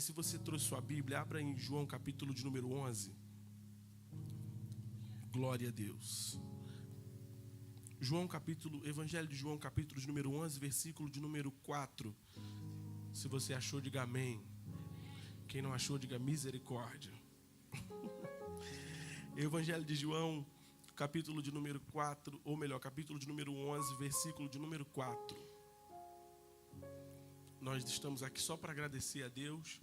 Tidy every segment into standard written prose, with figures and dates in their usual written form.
Se você trouxe sua Bíblia, abra em João capítulo de número 11. Glória a Deus. Evangelho de João capítulo de número 11, versículo de número 4. Se você achou, diga amém. Quem não achou, diga misericórdia. Evangelho de João, capítulo de número 4, ou melhor, capítulo de número 11, versículo de número 4. Nós estamos aqui só para agradecer a Deus.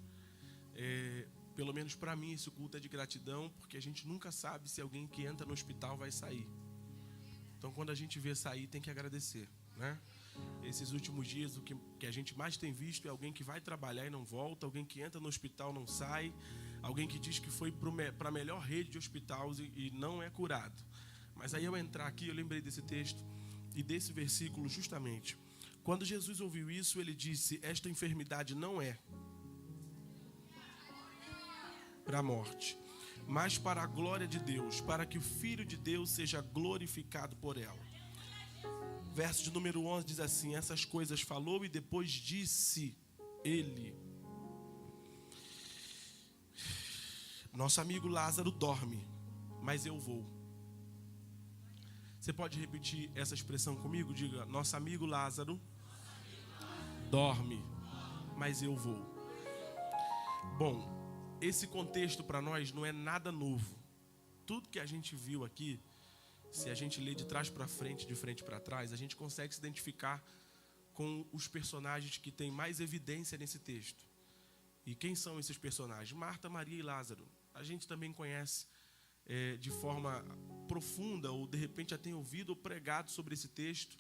Pelo menos para mim esse culto é de gratidão, porque a gente nunca sabe se alguém que entra no hospital vai sair. Então quando a gente vê sair, tem que agradecer, né? Esses últimos dias o que a gente mais tem visto é alguém que vai trabalhar e não volta, alguém que entra no hospital não sai, alguém que diz que foi para a melhor rede de hospitais e não é curado. Mas aí ao entrar aqui eu lembrei desse texto e desse versículo justamente. Quando Jesus ouviu isso, ele disse: esta enfermidade não é para a morte, mas para a glória de Deus, para que o Filho de Deus seja glorificado por ela. Verso de número 11 diz assim: essas coisas falou e depois disse ele: nosso amigo Lázaro dorme, mas eu vou. Você pode repetir essa expressão comigo? Diga: nosso amigo Lázaro dorme, mas eu vou. Bom, esse contexto para nós não é nada novo. Tudo que a gente viu aqui, se a gente lê de trás para frente, de frente para trás, a gente consegue se identificar com os personagens que têm mais evidência nesse texto. E quem são esses personagens? Marta, Maria e Lázaro. A gente também conhece de forma profunda, ou de repente já tem ouvido ou pregado sobre esse texto,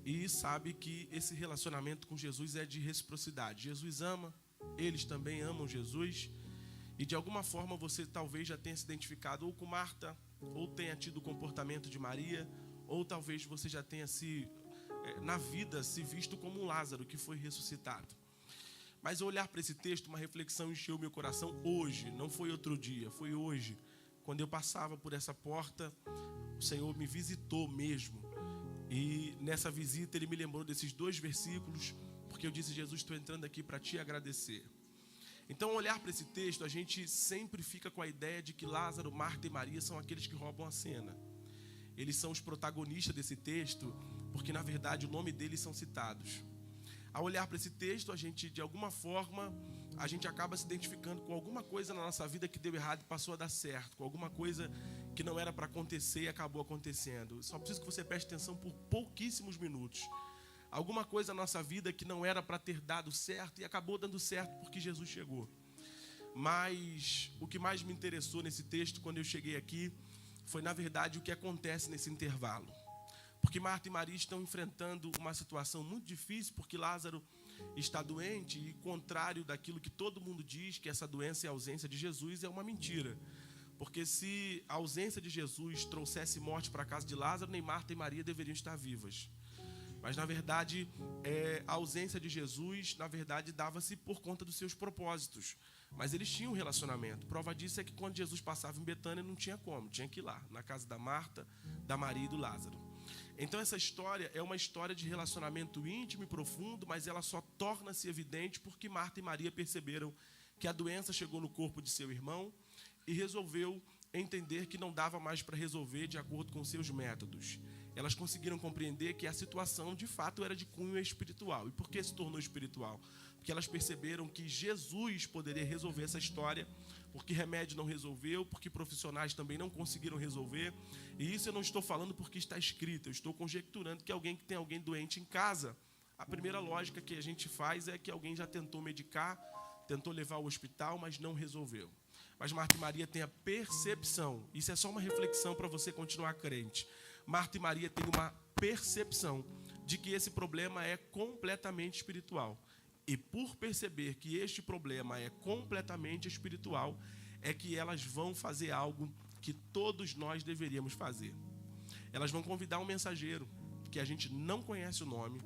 e sabe que esse relacionamento com Jesus é de reciprocidade. Jesus ama, eles também amam Jesus. E de alguma forma você talvez já tenha se identificado ou com Marta, ou tenha tido o comportamento de Maria, ou talvez você já tenha na vida se visto como um Lázaro que foi ressuscitado. Mas ao olhar para esse texto, uma reflexão encheu meu coração hoje, não foi outro dia, foi hoje. Quando eu passava por essa porta, o Senhor me visitou mesmo. E nessa visita ele me lembrou desses 2 versículos, porque eu disse: Jesus, estou entrando aqui para te agradecer. Então, ao olhar para esse texto, a gente sempre fica com a ideia de que Lázaro, Marta e Maria são aqueles que roubam a cena. Eles são os protagonistas desse texto, porque na verdade o nome deles são citados. Ao olhar para esse texto, a gente, de alguma forma, a gente acaba se identificando com alguma coisa na nossa vida que deu errado e passou a dar certo, com alguma coisa que não era para acontecer e acabou acontecendo. Só preciso que você preste atenção por pouquíssimos minutos. Alguma coisa na nossa vida que não era para ter dado certo e acabou dando certo porque Jesus chegou. Mas o que mais me interessou nesse texto, quando eu cheguei aqui, foi na verdade o que acontece nesse intervalo. Porque Marta e Maria estão enfrentando uma situação muito difícil, porque Lázaro está doente e, contrário daquilo que todo mundo diz, que essa doença é a ausência de Jesus, é uma mentira. Porque se a ausência de Jesus trouxesse morte para a casa de Lázaro, nem Marta e Maria deveriam estar vivas. Mas, na verdade, a ausência de Jesus, na verdade, dava-se por conta dos seus propósitos. Mas eles tinham um relacionamento. Prova disso é que quando Jesus passava em Betânia, não tinha como. Tinha que ir lá, na casa da Marta, da Maria e do Lázaro. Então, essa história é uma história de relacionamento íntimo e profundo, mas ela só torna-se evidente porque Marta e Maria perceberam que a doença chegou no corpo de seu irmão e resolveu entender que não dava mais para resolver de acordo com seus métodos. Elas conseguiram compreender que a situação de fato era de cunho espiritual. E por que se tornou espiritual? Porque elas perceberam que Jesus poderia resolver essa história, porque remédio não resolveu, porque profissionais também não conseguiram resolver. E isso eu não estou falando porque está escrito, eu estou conjecturando que alguém que tem alguém doente em casa, a primeira lógica que a gente faz é que alguém já tentou medicar, tentou levar ao hospital, mas não resolveu. Mas Marta e Maria têm a percepção, isso é só uma reflexão para você continuar crente. Marta e Maria têm uma percepção de que esse problema é completamente espiritual. E por perceber que este problema é completamente espiritual, é que elas vão fazer algo que todos nós deveríamos fazer. Elas vão convidar um mensageiro, que a gente não conhece o nome,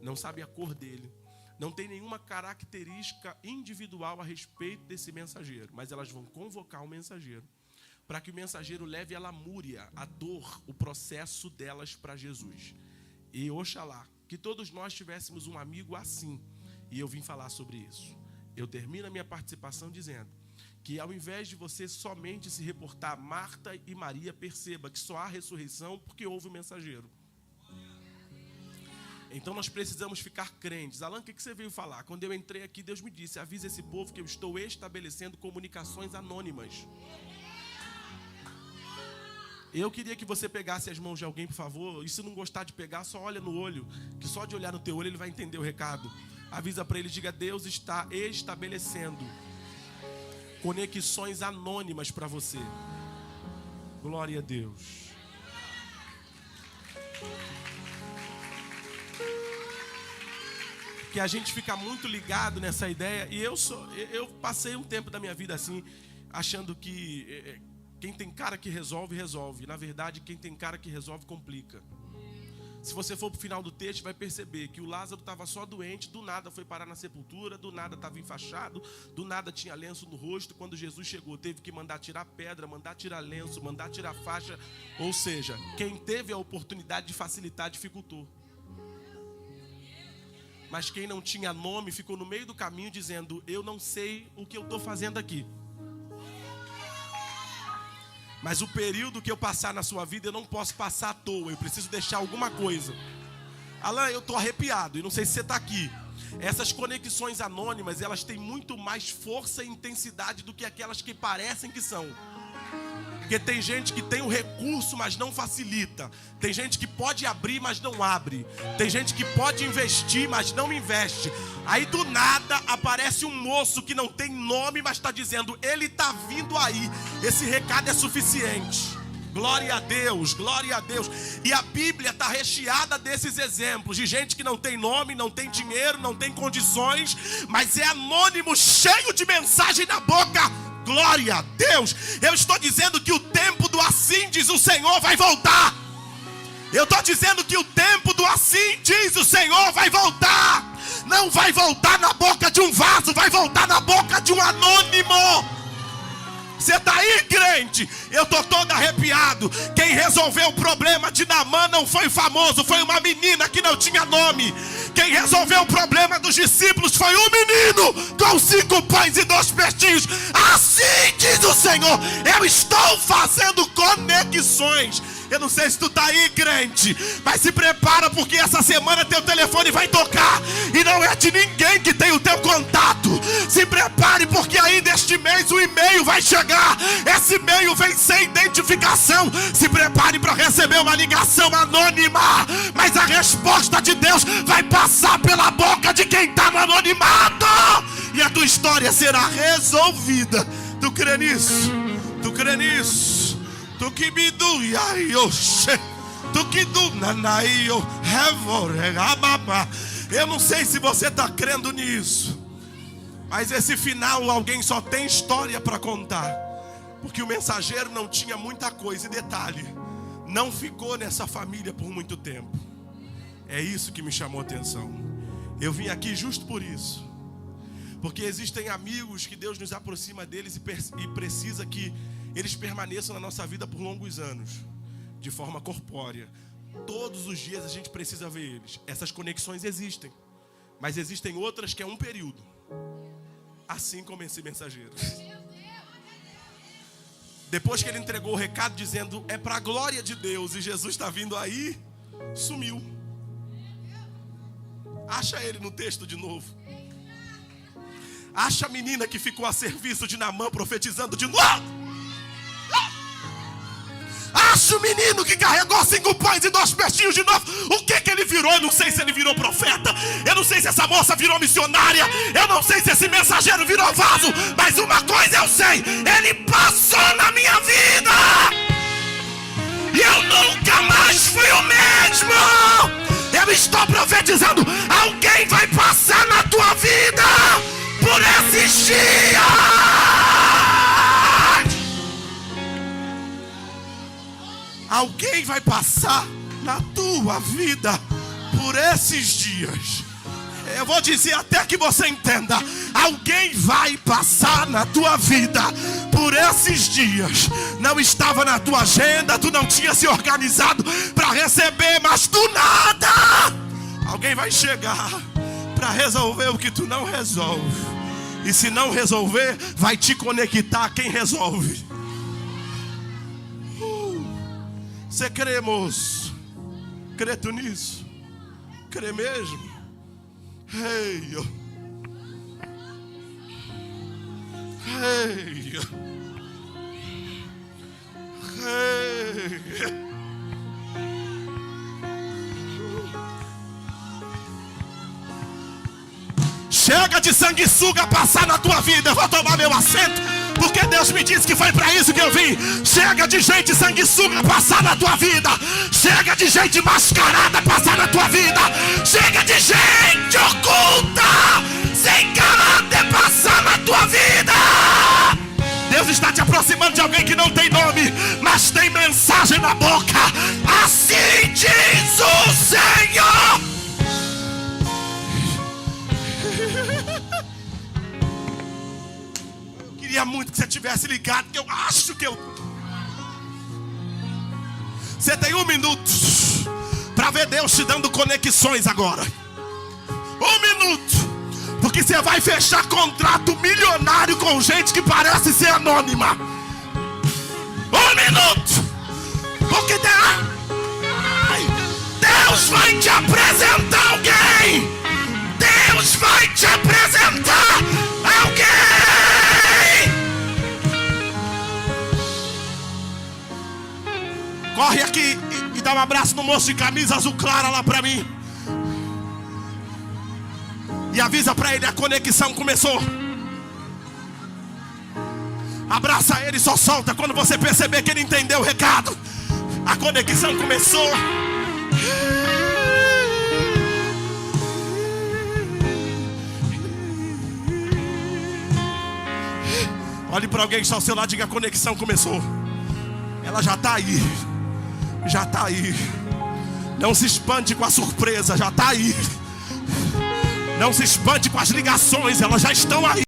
não sabe a cor dele, não tem nenhuma característica individual a respeito desse mensageiro, mas elas vão convocar um mensageiro, para que o mensageiro leve a lamúria, a dor, o processo delas para Jesus. E oxalá, que todos nós tivéssemos um amigo assim. E eu vim falar sobre isso. Eu termino a minha participação dizendo que ao invés de você somente se reportar a Marta e Maria, perceba que só há ressurreição porque houve um mensageiro. Então nós precisamos ficar crentes. Alan, o que você veio falar? Quando eu entrei aqui, Deus me disse: avisa esse povo que eu estou estabelecendo comunicações anônimas. Eu queria que você pegasse as mãos de alguém, por favor. E se não gostar de pegar, só olha no olho, que só de olhar no teu olho ele vai entender o recado. Avisa para ele, diga: Deus está estabelecendo conexões anônimas para você. Glória a Deus. Que a gente fica muito ligado nessa ideia. E eu passei um tempo da minha vida assim, achando que quem tem cara que resolve, resolve. Na verdade, quem tem cara que resolve, complica. Se você for para o final do texto, vai perceber que o Lázaro estava só doente, do nada foi parar na sepultura, do nada estava enfaixado, do nada tinha lenço no rosto. Quando Jesus chegou, teve que mandar tirar pedra, mandar tirar lenço, mandar tirar faixa. Ou seja, quem teve a oportunidade de facilitar, dificultou. Mas quem não tinha nome ficou no meio do caminho dizendo: eu não sei o que eu estou fazendo aqui. Mas o período que eu passar na sua vida, eu não posso passar à toa. Eu preciso deixar alguma coisa. Alan, eu estou arrepiado. E não sei se você está aqui. Essas conexões anônimas, elas têm muito mais força e intensidade do que aquelas que parecem que são. Porque tem gente que tem o recurso, mas não facilita. Tem gente que pode abrir, mas não abre. Tem gente que pode investir, mas não investe. Aí do nada aparece um moço que não tem nome, mas está dizendo: ele está vindo aí. Esse recado é suficiente. Glória a Deus, glória a Deus. E a Bíblia está recheada desses exemplos de gente que não tem nome, não tem dinheiro, não tem condições, mas é anônimo, cheio de mensagem na boca. Glória a Deus. Eu estou dizendo que o tempo do assim diz o Senhor vai voltar. Eu estou dizendo que o tempo do assim diz o Senhor vai voltar. Não vai voltar na boca de um vaso, vai voltar na boca de um anônimo. Você está aí, crente? Eu estou todo arrepiado. Quem resolveu o problema de Naamã não foi famoso, foi uma menina que não tinha nome. Quem resolveu o problema dos discípulos foi um menino com 5 pães e 2 peixinhos. Assim diz o Senhor: eu estou fazendo conexões. Eu não sei se tu está aí, crente, mas se prepara, porque essa semana teu telefone vai tocar. E não é de ninguém que tem o teu contato. Se prepare, porque ainda este mês o e-mail vai chegar. Esse e-mail vem sem identificação. Se prepare para receber uma ligação anônima. Mas a resposta de Deus vai passar pela boca de quem está no anonimato. E a tua história será resolvida. Tu crê nisso? Tu crê nisso? Tu que me do yaioxe, tu que do nanaio, eu não sei se você está crendo nisso, mas esse final alguém só tem história para contar, porque o mensageiro não tinha muita coisa. E detalhe, não ficou nessa família por muito tempo. É isso que me chamou a atenção. Eu vim aqui justo por isso, porque existem amigos que Deus nos aproxima deles e precisa que eles permaneçam na nossa vida por longos anos, de forma corpórea. Todos os dias a gente precisa ver eles. Essas conexões existem, mas existem outras que é um período, assim como esse mensageiro. Depois que ele entregou o recado dizendo: é para a glória de Deus, e Jesus está vindo aí, sumiu. Acha ele no texto de novo. Acha a menina que ficou a serviço de Naamã profetizando de novo. Acha o menino que carregou 5 pães e 2 peixinhos de novo. O que ele virou? Eu não sei se ele virou profeta. Eu não sei se essa moça virou missionária. Eu não sei se esse mensageiro virou vaso. Mas uma coisa eu sei: ele passou na minha vida. E eu nunca mais fui o mesmo. Eu estou profetizando: alguém vai passar na tua vida por esses dias. Alguém vai passar na tua vida por esses dias. Eu vou dizer até que você entenda. Alguém vai passar na tua vida por esses dias. Não estava na tua agenda, tu não tinha se organizado para receber, mas do nada alguém vai chegar para resolver o que tu não resolve. E se não resolver, vai te conectar a quem resolve. Você crê, moço? Crê tu nisso? Crê mesmo? Ei, ei, ei. Chega de sanguessuga passar na tua vida. Eu vou tomar meu assento, porque Deus me disse que foi para isso que eu vim. Chega de gente sanguessuga passar na tua vida. Chega de gente mascarada passar na tua vida. Chega de gente oculta, sem caráter, passar na tua vida. Deus está te aproximando de alguém que não tem nome, mas tem mensagem na boca. Assim diz o Senhor. Eu queria muito que você tivesse ligado, que eu acho que eu... Você tem 1 minuto para ver Deus te dando conexões agora. 1 minuto. Porque você vai fechar contrato milionário com gente que parece ser anônima. 1 minuto. Porque Deus vai te apresentar alguém. Deus vai te apresentar alguém. Corre aqui e dá um abraço no moço de camisa azul clara lá pra mim. E avisa pra ele, a conexão começou. Abraça ele e só solta quando você perceber que ele entendeu o recado. A conexão começou. Olhe para alguém que está ao seu lado e diga: a conexão começou. Ela já está aí. Já está aí. Não se espante com a surpresa, já está aí. Não se espante com as ligações, elas já estão aí.